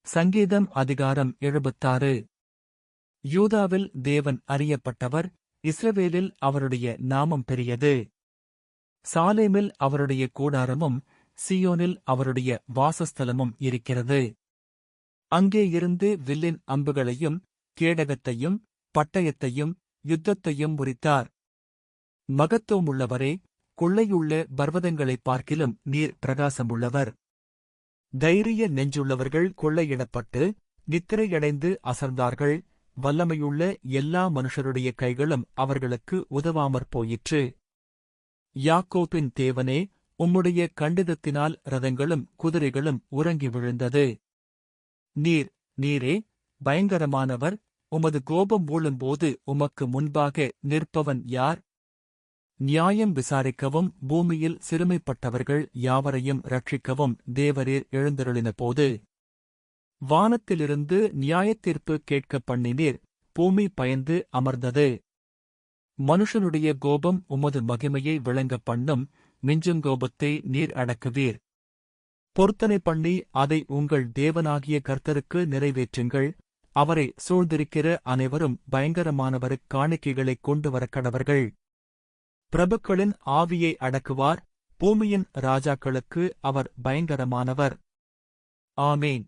சங்கீதம் அதிகாரம் 76. யூதாவில் தேவன் அறியப்பட்டவர், இஸ்ரவேலில் அவருடைய நாமம் பெரியது. சாலேமில் அவருடைய கூடாரமும், சீயோனில் அவருடைய வாசஸ்தலமும் இருக்கிறது. அங்கே இருந்து வில்லின் அம்புகளையும், கேடகத்தையும், பட்டயத்தையும், யுத்தத்தையும் முறித்தார். மகத்துவமுள்ளவரே, கொள்ளையுள்ள பர்வதங்களைப் பார்க்கிலும் நீர் பிரகாசமுள்ளவர். தைரிய நெஞ்சுள்ளவர்கள் கொள்ளையிடப்பட்டு, நித்திரையடைந்து அசர்ந்தார்கள். வல்லமையுள்ள எல்லா மனுஷருடைய கைகளும் அவர்களுக்கு உதவாமற் போயிற்று. யாக்கோபின் தேவனே, உம்முடைய கண்டிதத்தினால் இரதங்களும் குதிரைகளும் உறங்கி விழுந்தது. நீரே பயங்கரமானவர். உமது கோபம் ஊழும்போது உமக்கு முன்பாக நிற்பவன் யார்? நியாயம் விசாரிக்கவும் பூமியில் சிறுமைப்பட்டவர்கள் யாவரையும் ரட்சிக்கவும் தேவரீர் எழுந்தருளினபோது, வானத்திலிருந்து நியாயத்தீர்ப்பு கேட்கப் பண்ணினீர். பூமி பயந்து அமர்ந்தது. மனுஷனுடைய கோபம் உமது மகிமையை விளங்கப் பண்ணும். மிஞ்சுங்கோபத்தை நீர் அடக்குவீர். பொருத்தனை பண்ணி அதை உங்கள் தேவனாகிய கர்த்தருக்கு நிறைவேற்றுங்கள். அவரை சூழ்ந்திருக்கிற அனைவரும் பயங்கரமானவருக் காணிக்கைகளைக் கொண்டு வரக்கடவர்கள். பிரபுக்களின் ஆவியை அடக்குவார். பூமியின் ராஜாக்களுக்கு அவர் பயங்கரமானவர். ஆமேன்.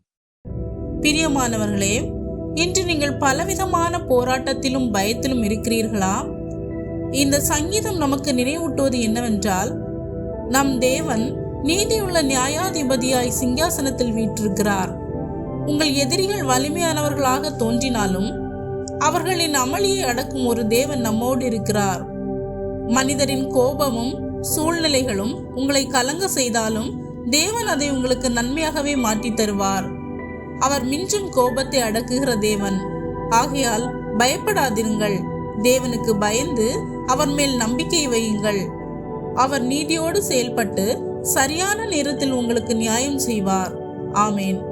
பிரியமானவர்களே, இன்று நீங்கள் பலவிதமான போராட்டத்திலும் பயத்திலும் இருக்கிறீர்களா? இந்த சங்கீதம் நமக்கு நினைவூட்டுவது என்னவென்றால், நம் தேவன் நீதியுள்ள நியாயாதிபதியாய் சிங்காசனத்தில் வீற்றிருக்கிறார். உங்கள் எதிரிகள் வலிமையானவர்களாக தோன்றினாலும் அவர்களின் அமளியை அடக்கும் ஒரு தேவன் நம்மோடு இருக்கிறார். மனிதரின் கோபமும் சூழ்நிலைகளும் உங்களை கலங்க செய்தாலும் தேவன் அதை உங்களுக்கு நன்மையாகவே மாற்றித் தருவார். அவர் மிஞ்சும் கோபத்தை அடக்குகிற தேவன். ஆகையால் பயப்படாதிருங்கள். தேவனுக்கு பயந்து அவர் மேல் நம்பிக்கை வையுங்கள். அவர் நீதியோடு செயல்பட்டு சரியான நேரத்தில் உங்களுக்கு நியாயம் செய்வார். ஆமேன்.